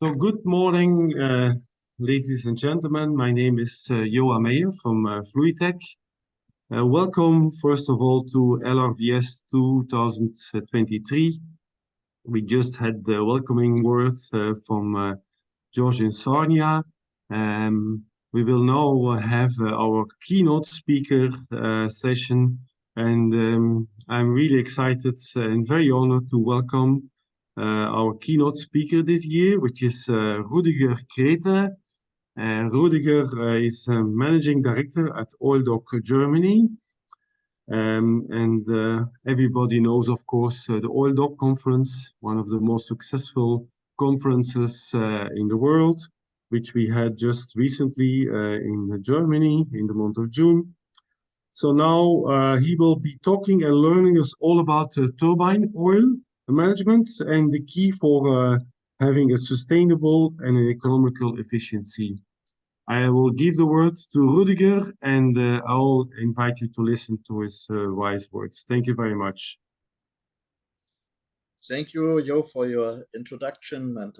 So good morning, ladies and gentlemen. My name is Johan Meijer from Fluidtech. Welcome, first of all, to LRVS 2023. We just had the welcoming words from George and Sonia. We will now have our keynote speaker session, and I'm really excited and very honored to welcome our keynote speaker this year, which is Rudiger Krethe. Rüdiger is Managing Director at OilDoc Germany. Everybody knows, of course, the OilDoc conference, one of the most successful conferences in the world, which we had just recently in Germany in the month of June. So now he will be talking and learning us all about turbine oil management and the key for having a sustainable and an economical efficiency. I will give the word to Rudiger, and I'll invite you to listen to his wise words. Thank you very much. Thank you, Jo, for your introduction and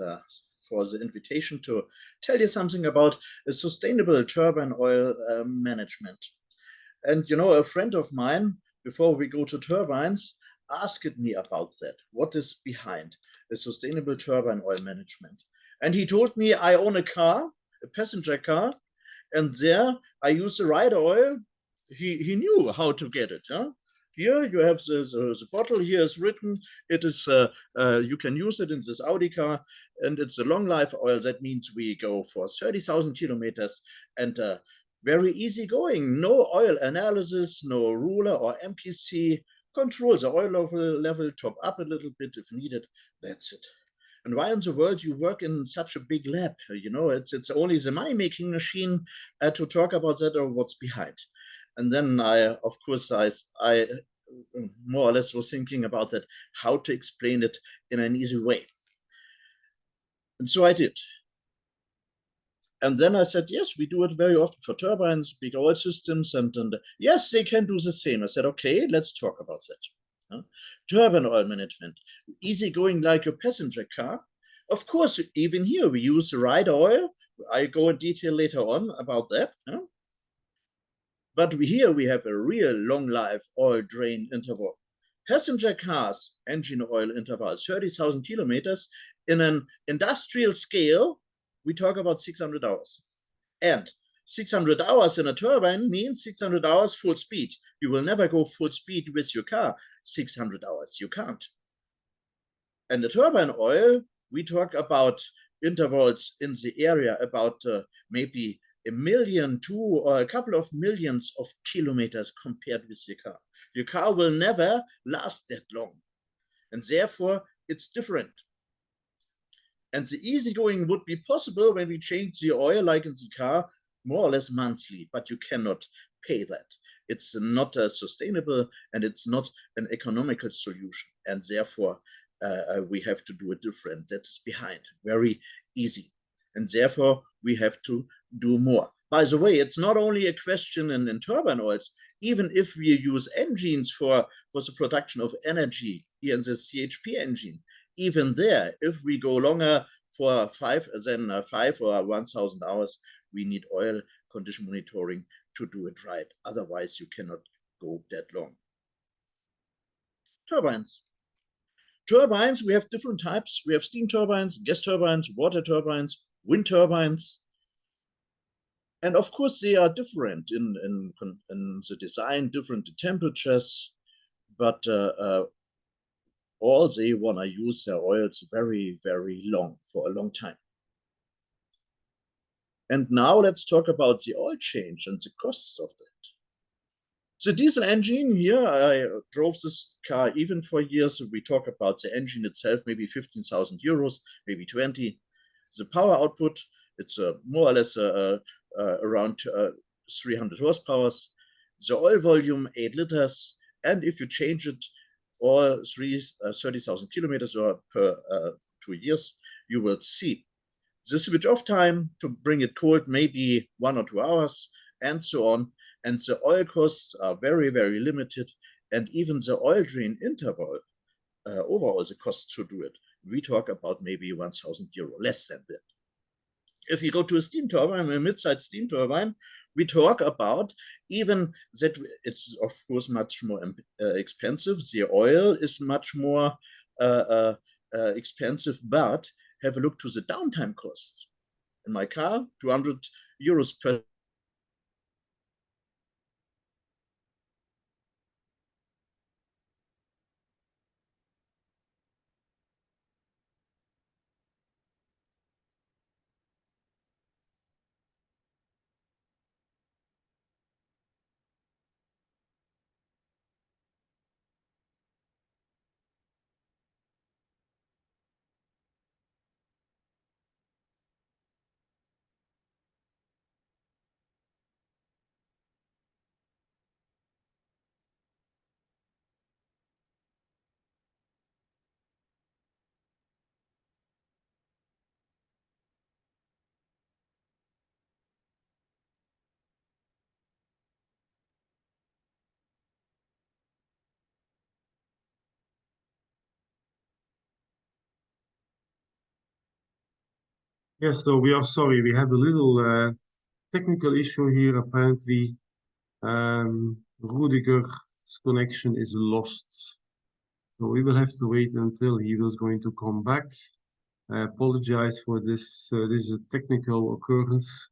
for the invitation to tell you something about a sustainable turbine oil management. And you know, a friend of mine, before we go to turbines, asked me about that. What is behind a sustainable turbine oil management? And he told me, I own a car, a passenger car, and there I use the right oil. He knew how to get it. Huh? Here you have the bottle. Here is written. It is you can use it in this Audi car, and it's a long life oil. That means we go for 30,000 kilometers and very easy going. No oil analysis, no ruler or MPC. Control the oil level, top up a little bit if needed. That's it. And why in the world you work in such a big lab? You know, it's only the money-making machine to talk about that or what's behind. And then I more or less was thinking about that, how to explain it in an easy way. And so I did. And then I said, yes, we do it very often for turbines, big oil systems, and yes, they can do the same. I said, okay, let's talk about that. Turbine oil management, easy going like a passenger car. Of course, even here we use the right oil. I go in detail later on about that. But here we have a real long life oil drain interval. Passenger cars, engine oil interval, 30,000 kilometers. In an industrial scale, we talk about 600 hours. And 600 hours in a turbine means 600 hours full speed. You will never go full speed with your car 600 hours. You can't. And the turbine oil, we talk about intervals in the area about maybe 1 million, 2 or a couple of millions of kilometers compared with your car. Your car will never last that long. And therefore, it's different. And the easygoing would be possible when we change the oil, like in the car, more or less monthly, but you cannot pay that. It's not sustainable and it's not an economical solution. And therefore, we have to do it different. That is behind, very easy. And therefore, we have to do more. By the way, it's not only a question in turbine oils. Even if we use engines for the production of energy, here in the CHP engine, even there, if we go longer for 5 or 1,000 hours, we need oil condition monitoring to do it right. Otherwise, you cannot go that long. Turbines. Turbines, we have different types. We have steam turbines, gas turbines, water turbines, wind turbines. And of course, they are different in the design, different temperatures, but all they want to use their oils very, very long, for a long time. And now let's talk about the oil change and the costs of that. The diesel engine here, I drove this car even for years. We talk about the engine itself, maybe 15,000 euros, maybe 20. The power output, it's more or less around 300 horsepower. The oil volume, 8 liters. And if you change it all 30,000 kilometers or per 2 years, you will see the switch off time to bring it cold, maybe 1 or 2 hours, and so on. And the oil costs are very, very limited. And even the oil drain interval, overall the cost to do it, we talk about maybe 1,000 euro, less than that. If you go to a steam turbine, a mid-sized steam turbine, we talk about even that it's of course much more expensive. The oil is much more expensive, but have a look to the downtime costs. In my car, 200 euros per Yes, so we are sorry. We have a little technical issue here. Apparently, Rudiger's connection is lost. So we will have to wait until he was going to come back. I apologize for this. This is a technical occurrence.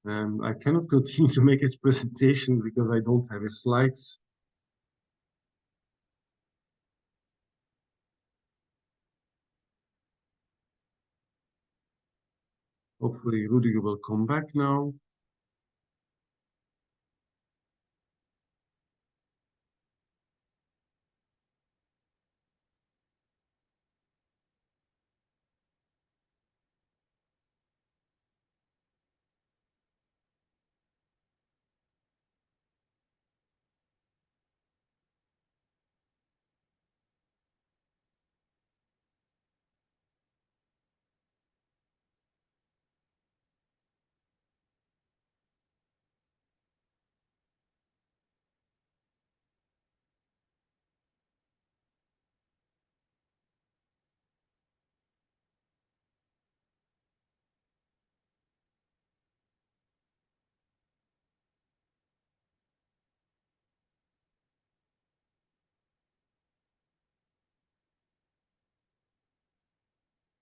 I cannot continue to make his presentation because I don't have his slides. Hopefully Rudiger will come back now.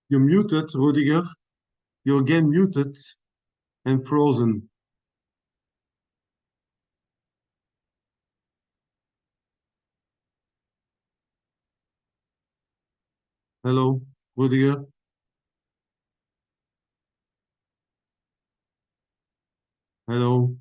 You're muted, Rudiger. You're again muted and frozen. Hello, Rudiger. Hello.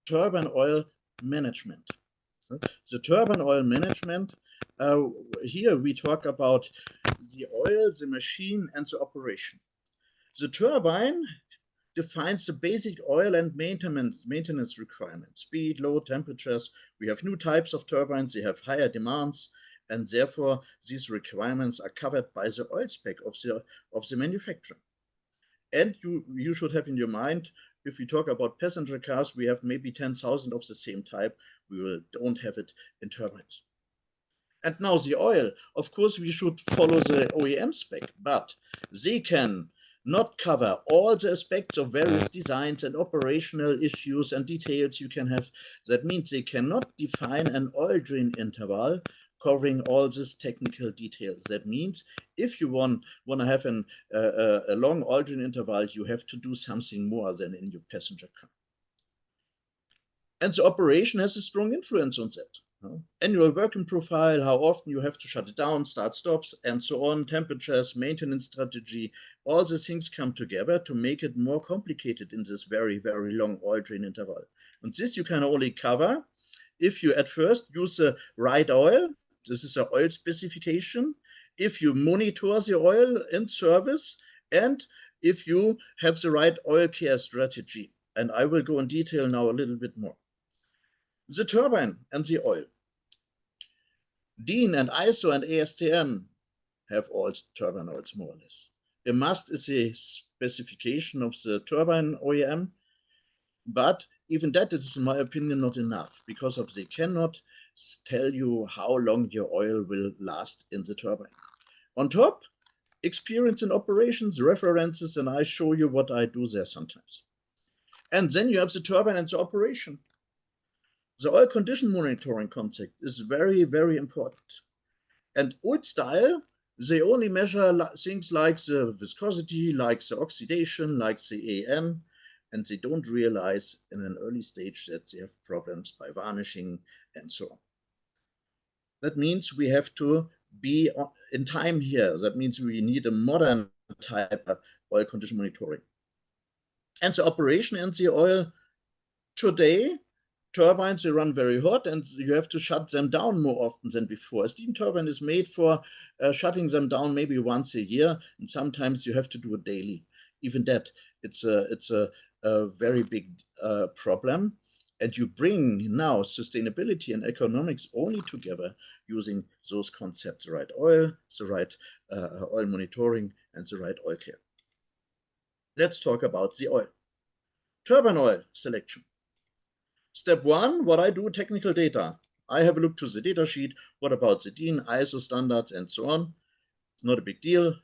turbine oil management. The turbine oil management, here we talk about the oil, the machine, and the operation. The turbine defines the basic oil and maintenance requirements, speed, load, temperatures. We have new types of turbines, they have higher demands, and therefore these requirements are covered by the oil spec of the manufacturer. And you should have in your mind, if we talk about passenger cars, we have maybe 10,000 of the same type. We don't have it in turbines. And now the oil, of course, we should follow the OEM spec, but they can not cover all the aspects of various designs and operational issues and details you can have. That means they cannot define an oil drain interval covering all these technical details. That means if you want to have a long oil drain interval, you have to do something more than in your passenger car. And the operation has a strong influence on that. Annual working profile, how often you have to shut it down, start stops, and so on, temperatures, maintenance strategy, all these things come together to make it more complicated in this very, very long oil drain interval. And this you can only cover if you at first use the right oil. This is an oil specification. If you monitor the oil in service, and if you have the right oil care strategy. And I will go in detail now a little bit more. The turbine and the oil. DIN and ISO and ASTM have all turbine oils, more or less. A must is a specification of the turbine OEM, but even that is, in my opinion, not enough, because they cannot tell you how long your oil will last in the turbine. On top, experience in operations, references, and I show you what I do there sometimes. And then you have the turbine and the operation. The oil condition monitoring concept is very, very important. And old style, they only measure things like the viscosity, like the oxidation, like the AN, and they don't realize in an early stage that they have problems by varnishing and so on. That means we have to be in time here. That means we need a modern type of oil condition monitoring. And the operation and the oil today, turbines, they run very hot and you have to shut them down more often than before. A steam turbine is made for shutting them down maybe once a year, and sometimes you have to do it daily. Even that, it's a very big problem. And you bring now sustainability and economics only together using those concepts, the right oil, the right oil monitoring, and the right oil care. Let's talk about the oil. Turbine oil selection. Step one, what I do, technical data. I have a look to the data sheet. What about the DIN, ISO standards, and so on? Not a big deal.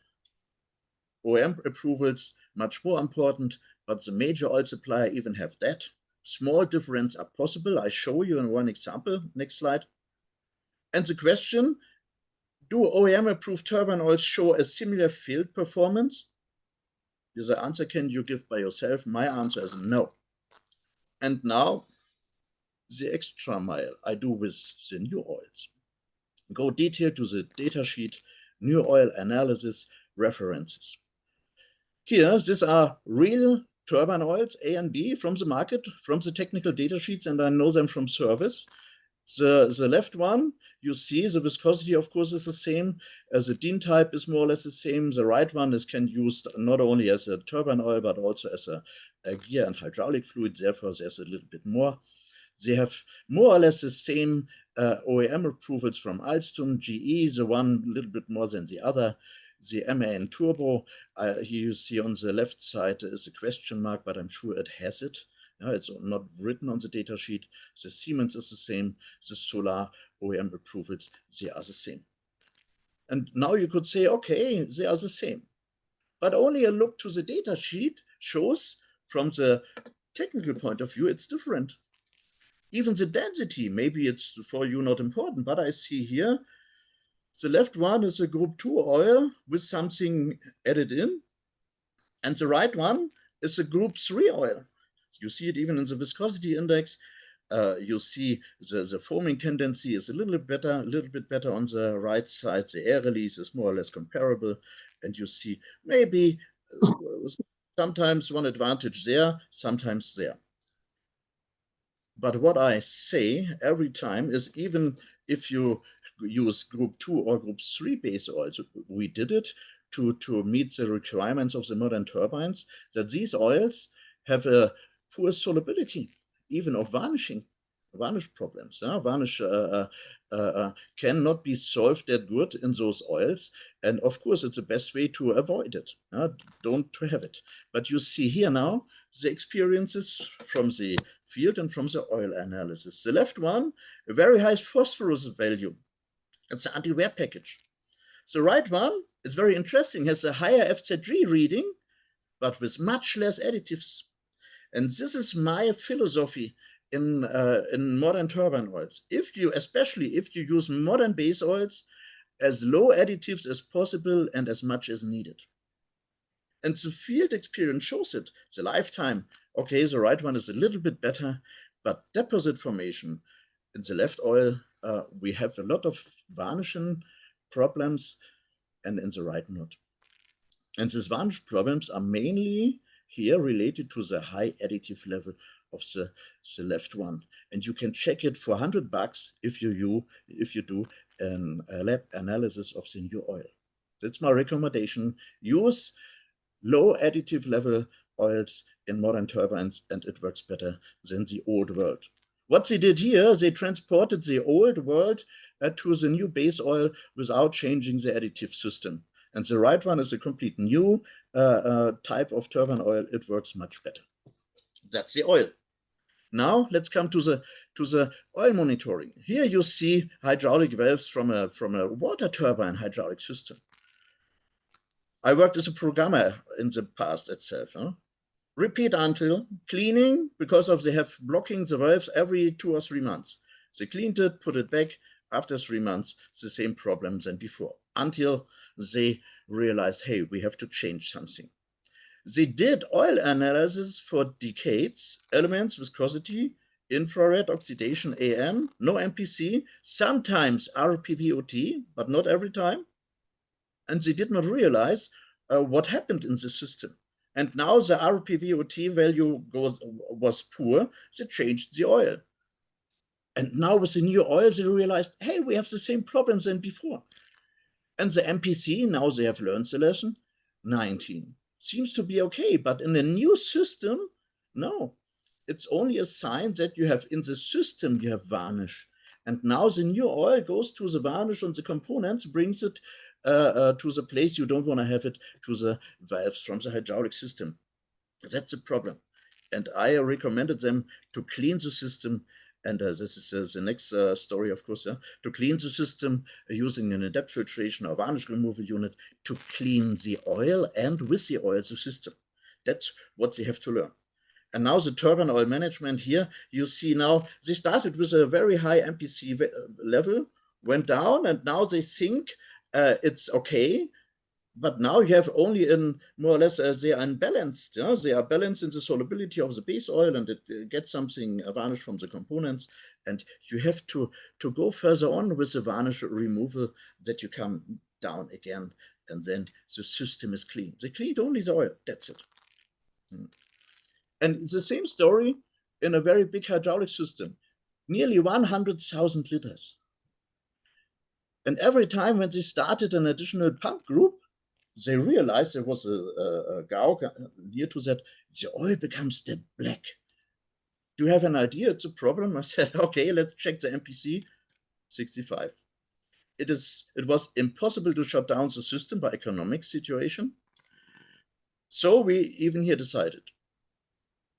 OEM approvals, much more important, but the major oil supplier even have that. Small difference are possible. I show you in one example. Next slide. And the question, do OEM approved turbine oils show a similar field performance? The answer can you give by yourself. My answer is no. And now the extra mile I do with the new oils. Go detailed to the data sheet, new oil analysis, references. Here, these are real turbine oils, A and B, from the market, from the technical data sheets, and I know them from service. The left one, you see the viscosity, of course, is the same. The DIN type is more or less the same. The right one is can used not only as a turbine oil, but also as a gear and hydraulic fluid. Therefore, there's a little bit more. They have more or less the same OEM approvals from Alstom, GE, the one a little bit more than the other. The MAN Turbo, here you see on the left side is a question mark, but I'm sure it has it. It's not written on the data sheet. The Siemens is the same. The Solar OEM approvals, they are the same. And now you could say, okay, they are the same. But only a look to the data sheet shows from the technical point of view, it's different. Even the density, maybe it's for you not important, but I see here, the left one is a group 2 oil with something added in, and the right one is a group 3 oil. You see it even in the viscosity index. You see the foaming tendency is a little bit better on the right side. The air release is more or less comparable, and you see maybe sometimes one advantage there, sometimes there. But what I say every time is, even if you use group 2 or group 3 base oils, we did it to meet the requirements of the modern turbines, that these oils have a poor solubility, even of varnishing, varnish problems. Varnish cannot be solved that good in those oils. And of course, it's the best way to avoid it. Don't have it. But you see here now the experiences from the field and from the oil analysis. The left one, a very high phosphorus value. It's the anti-wear package. The right one is very interesting, has a higher FZ3 reading, but with much less additives. And this is my philosophy in modern turbine oils. Especially if you use modern base oils, as low additives as possible and as much as needed. And the field experience shows it. The lifetime, okay, the right one is a little bit better, but deposit formation in the left oil, we have a lot of varnishing problems, and in the right not. And these varnish problems are mainly here related to the high additive level of the left one. And you can check it for $100 if you do a lab analysis of the new oil. That's my recommendation. Use low additive level oils in modern turbines, and it works better than the old world. What they did here, they transported the old world to the new base oil without changing the additive system. And the right one is a complete new type of turbine oil. It works much better. That's the oil. Now let's come to the oil monitoring. Here you see hydraulic valves from a water turbine hydraulic system. I worked as a programmer in the past itself. Huh? Repeat until cleaning, because of they have blocking the valves every 2 or 3 months. They cleaned it, put it back. After 3 months, the same problems than before, until they realized, hey, we have to change something. They did oil analysis for decades, elements, viscosity, infrared, oxidation, AM, no MPC, sometimes RPVOT, but not every time. And they did not realize what happened in the system. And now the RPVOT value was poor. They changed the oil. And now with the new oil, they realized, hey, we have the same problems than before. And the MPC, now they have learned the lesson, 19. Seems to be okay, but in a new system, no. It's only a sign that you have in the system, you have varnish. And now the new oil goes to the varnish on the components, brings it to the place you don't want to have it, to the valves from the hydraulic system. That's the problem. And I recommended them to clean the system. And this is the next story, of course, to clean the system using an depth filtration or varnish removal unit to clean the oil, and with the oil, the system. That's what they have to learn. And now the turbine oil management here, you see now, they started with a very high MPC level, went down, and now they think it's okay. But now you have only in more or less they are unbalanced. Yeah? They are balanced in the solubility of the base oil, and it gets something varnish from the components. And you have to go further on with the varnish removal, that you come down again, and then the system is clean. They cleaned only the oil. That's it. And the same story in a very big hydraulic system, nearly 100,000 liters. And every time when they started an additional pump group, they realized there was a GAU near to that, the oil becomes dead black. Do you have an idea? It's a problem. I said, okay, let's check the MPC, 65. It was impossible to shut down the system by economic situation. So we even here decided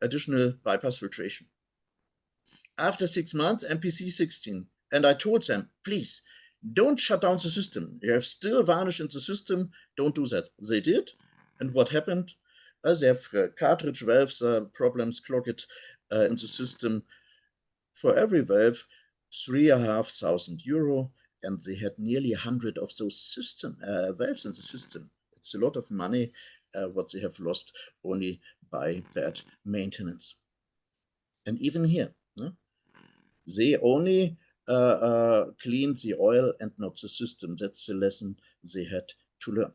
additional bypass filtration. After 6 months, MPC 16. And I told them, please, don't shut down the system. You have still varnish in the system. Don't do that. They did. And what happened? They have cartridge valves problems, clogged in the system. For every valve, €3,500. And they had nearly 100 of those valves in the system. It's a lot of money what they have lost only by bad maintenance. And even here, they only clean the oil and not the system. That's the lesson they had to learn.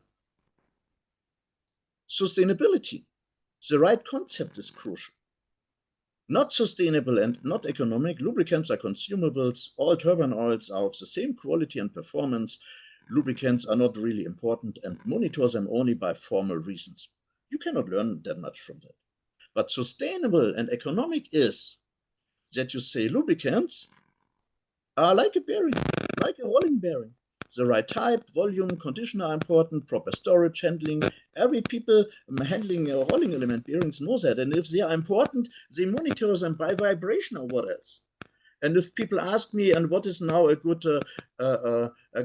Sustainability. The right concept is crucial. Not sustainable and not economic. Lubricants are consumables. All turbine oils are of the same quality and performance. Lubricants are not really important, and monitor them only by formal reasons. You cannot learn that much from that. But sustainable and economic is that you say lubricants are like a bearing, like a rolling bearing. The right type, volume, condition are important, proper storage, handling. Every people handling rolling element bearings know that. And if they are important, they monitor them by vibration or what else. And if people ask me, and what is now a good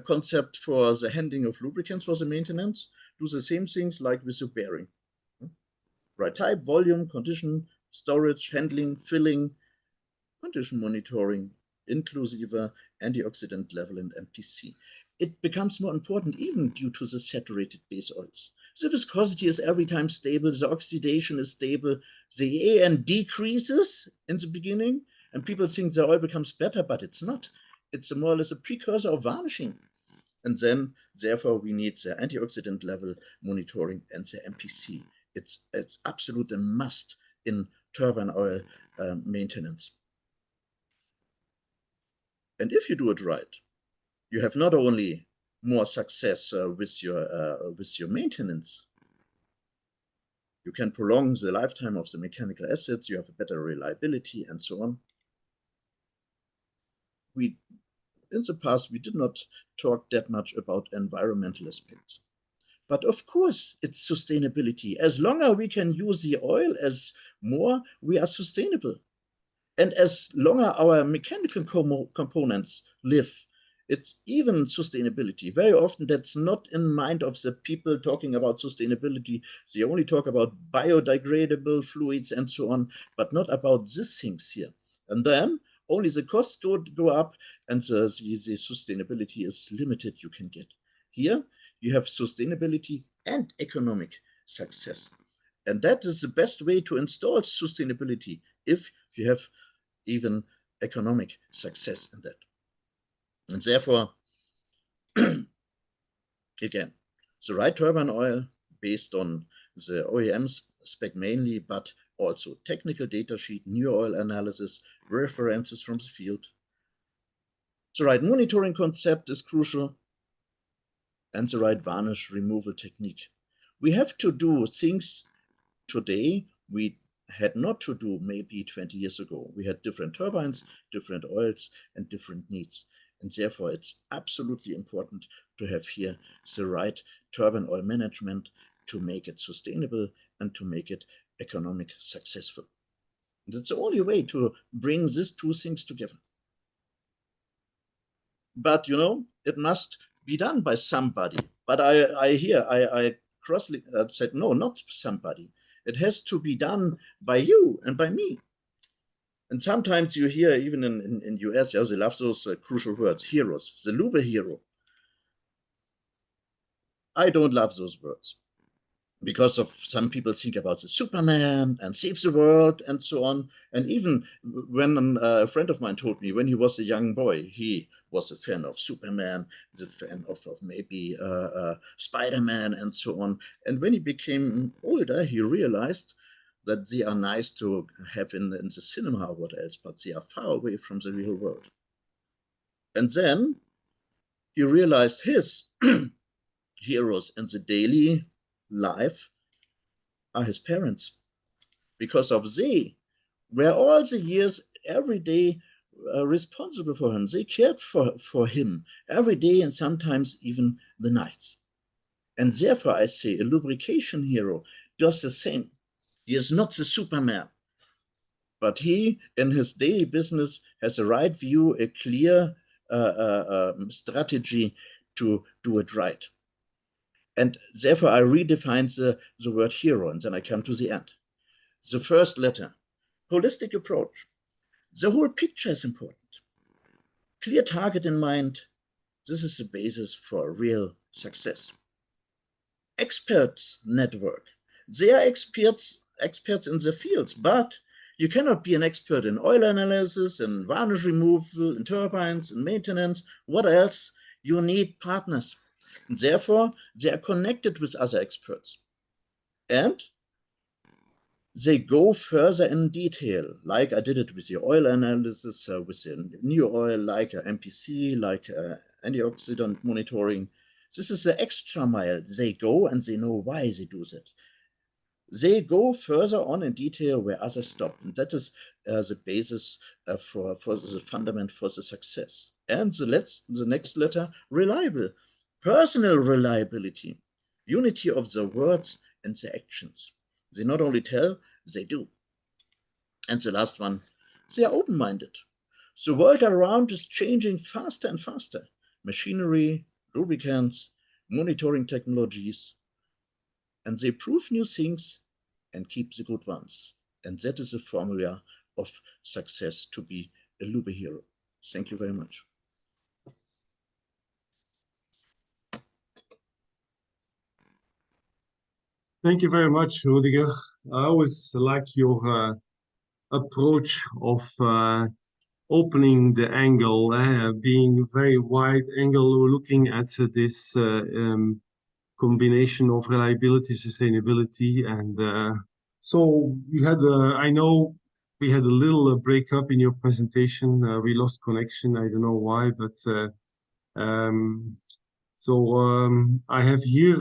concept for the handling of lubricants for the maintenance, do the same things like with the bearing. Right type, volume, condition, storage, handling, filling, condition monitoring, inclusive antioxidant level and MPC. It becomes more important even due to the saturated base oils. The viscosity is every time stable, the oxidation is stable, the AN decreases in the beginning, and people think the oil becomes better, but it's not. It's more or less a precursor of varnishing. And then, therefore, we need the antioxidant level monitoring and the MPC. It's absolute a must in turbine oil maintenance. And if you do it right, you have not only more success with your maintenance, you can prolong the lifetime of the mechanical assets, you have a better reliability, and so on. in the past, we did not talk that much about environmental aspects. But of course, it's sustainability. As longer we can use the oil as more, we are sustainable. And as longer our mechanical components live, it's even sustainability. Very often that's not in mind of the people talking about sustainability. They only talk about biodegradable fluids and so on, but not about these things here. And then only the costs go up and the sustainability is limited you can get. Here you have sustainability and economic success. And that is the best way to install sustainability if you have even economic success in that. And therefore, again, the right turbine oil based on the OEM's spec mainly, but also technical data sheet, new oil analysis, references from the field. The right monitoring concept is crucial, and the right varnish removal technique. We have to do things today we had not to do maybe 20 years ago. We had different turbines, different oils, and different needs. And therefore, it's absolutely important to have here the right turbine oil management to make it sustainable and to make it economic successful. And that's the only way to bring these two things together. But, you know, it must be done by somebody. But I crossly said, no, not somebody. It has to be done by you and by me. And sometimes you hear, even in US, yeah, they love those crucial words, heroes, the Lube hero. I don't love those words because of some people think about the Superman and save the world and so on. And even when a friend of mine told me when he was a young boy, he was a fan of Superman, the fan of maybe Spider-Man and so on. And when he became older, he realized that they are nice to have in the cinema or what else, but they are far away from the real world. And then he realized his heroes in the daily life are his parents, because of they were all the years, every day, responsible for him. They cared for him every day and sometimes even the nights. And therefore, I say a lubrication hero does the same. He is not the Superman, but he, in his daily business, has a right view, a clear strategy to do it right. And therefore, I redefine the word hero, and then I come to the end. The first letter, holistic approach. The whole picture is important. Clear target in mind. This is the basis for real success. Experts network. They are experts in their fields, but you cannot be an expert in oil analysis, in varnish removal, in turbines, in maintenance. What else? You need partners. And therefore, they are connected with other experts. And they go further in detail, like I did it with the oil analysis, with the new oil, like MPC, like antioxidant monitoring. This is the extra mile. They go and they know why they do that. They go further on in detail where others stop. And that is the basis for the fundament for the success. And the next letter, reliable. Personal reliability. Unity of the words and the actions. They not only tell, they do. And the last one, they are open-minded. The world around is changing faster and faster. Machinery, lubricants, monitoring technologies. And they prove new things and keep the good ones. And that is the formula of success to be a Lube hero. Thank you very much. Thank you very much, Rudiger. I always like your approach of opening the angle, being very wide angle, looking at this combination of reliability, sustainability, and so we had, I know we had a little breakup in your presentation. We lost connection. I don't know why, but I have here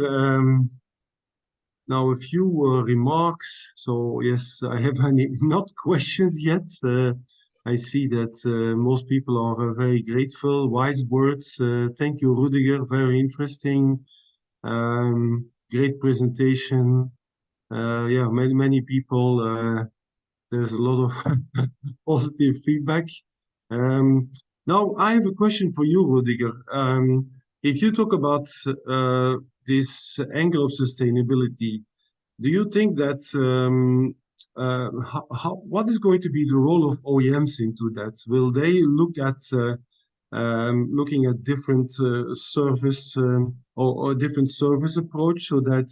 now a few remarks. So yes, I have not questions yet. I see that most people are very grateful. Wise words. Thank you, Rudiger. Very interesting. Great presentation. Yeah, many people. There's a lot of positive feedback. Um, Now, I have a question for you, Rudiger. If you talk about this angle of sustainability, do you think that what is going to be the role of OEMs into that? Will they look at looking at different service or different service approach so that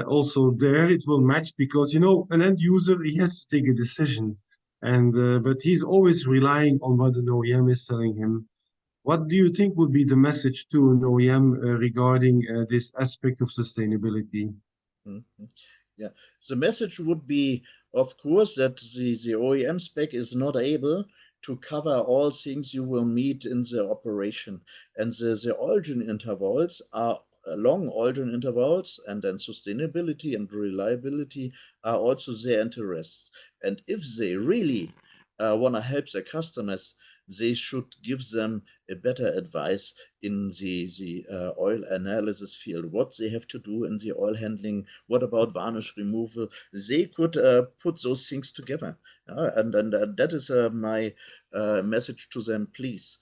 also there it will match? Because you know an end user, he has to take a decision, and but he's always relying on what an OEM is telling him. What do you think would be the message to an OEM regarding this aspect of sustainability? Mhm. Yeah, the message would be, of course, that the OEM spec is not able to cover all things you will meet in the operation. And the origin intervals are long origin intervals, and then sustainability and reliability are also their interests. And if they really want to help their customers, they should give them a better advice in the oil analysis field, what they have to do in the oil handling, what about varnish removal. They could put those things together. And that is my message to them. Please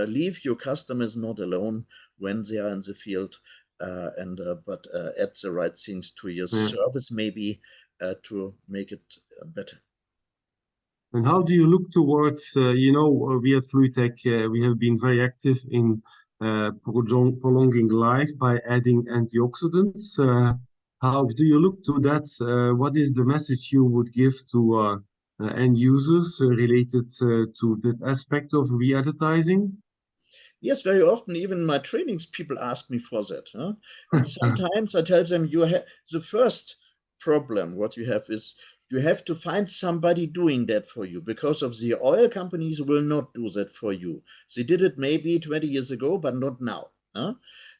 leave your customers not alone when they are in the field, but add the right things to your Yeah. service, maybe to make it better. And how do you look towards, you know, we at Fluitech, we have been very active in prolonging life by adding antioxidants. How do you look to that? What is the message you would give to end users related to that aspect of re-advertising? Yes, very often, even in my trainings, people ask me for that. Huh? And sometimes I tell them, you have the first problem, what you have is you have to find somebody doing that for you, because of the oil companies will not do that for you. They did it maybe 20 years ago, but not now. Huh?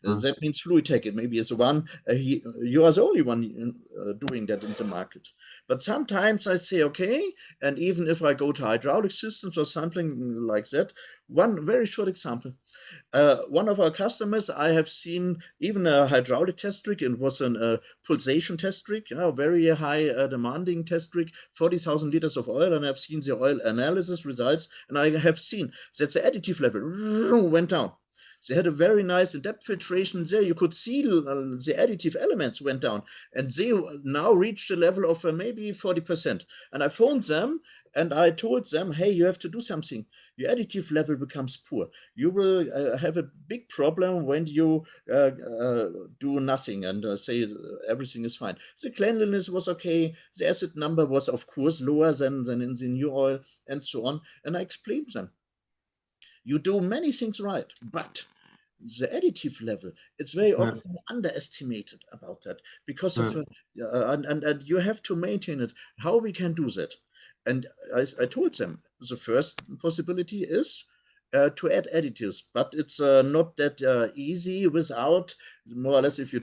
That means Fluitech, it maybe is the one, you are the only one doing that in the market. But sometimes I say, okay, and even if I go to hydraulic systems or something like that, one very short example. One of our customers, I have seen even a hydraulic test rig. It was a pulsation test rig, very high demanding test rig, 40,000 liters of oil. And I've seen the oil analysis results, and I have seen that the additive level went down. They had a very nice depth filtration there. You could see the additive elements went down, and they now reached a level of maybe 40%. And I phoned them and I told them, hey, you have to do something. Your additive level becomes poor. You will have a big problem when you do nothing and say everything is fine. The cleanliness was okay. The acid number was, of course, lower than in the new oil, and so on. And I explained them. You do many things right, but the additive level, it's very often underestimated about that because of and you have to maintain it. How we can do that? And I told them the first possibility is to add additives, but it's not that easy without, more or less, if you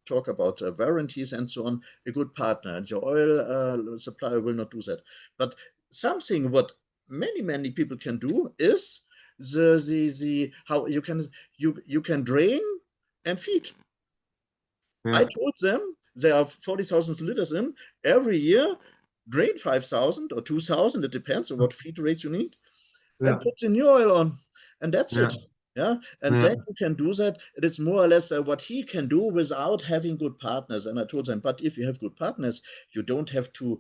talk about warranties and so on, a good partner, and your oil supplier will not do that. But something what many people can do is the how you can drain and feed. I told them there are 40,000 liters in every year. Drain 5,000 or 2,000, it depends on what feed rate you need, and put the new oil on, and that's it. Yeah, and then you can do that. It is more or less what he can do without having good partners. And I told them, but if you have good partners, you don't have to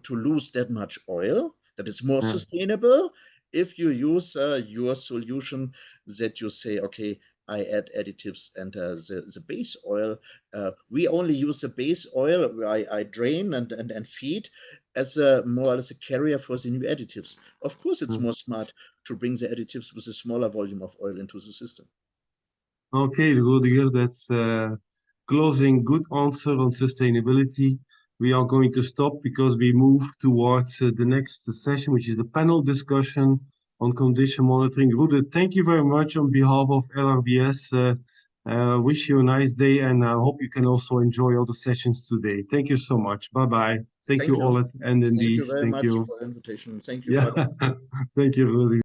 lose that much oil. That is more sustainable if you use your solution that you say, okay, I add additives and the base oil. We only use the base oil. I drain and feed as a more or less a carrier for the new additives. Of course, it's more smart to bring the additives with a smaller volume of oil into the system. Okay, Rudiger, that's a closing good answer on sustainability. We are going to stop because we move towards the next session, which is the panel discussion on condition monitoring. Rudiger, thank you very much on behalf of LRVS. Wish you a nice day, and I hope you can also enjoy all the sessions today. Thank you so much. Bye-bye. Thank you all at end Thank you indeed. very Thank much you. for the invitation. Thank you. Yeah. Bye-bye. Thank you, Rudiger.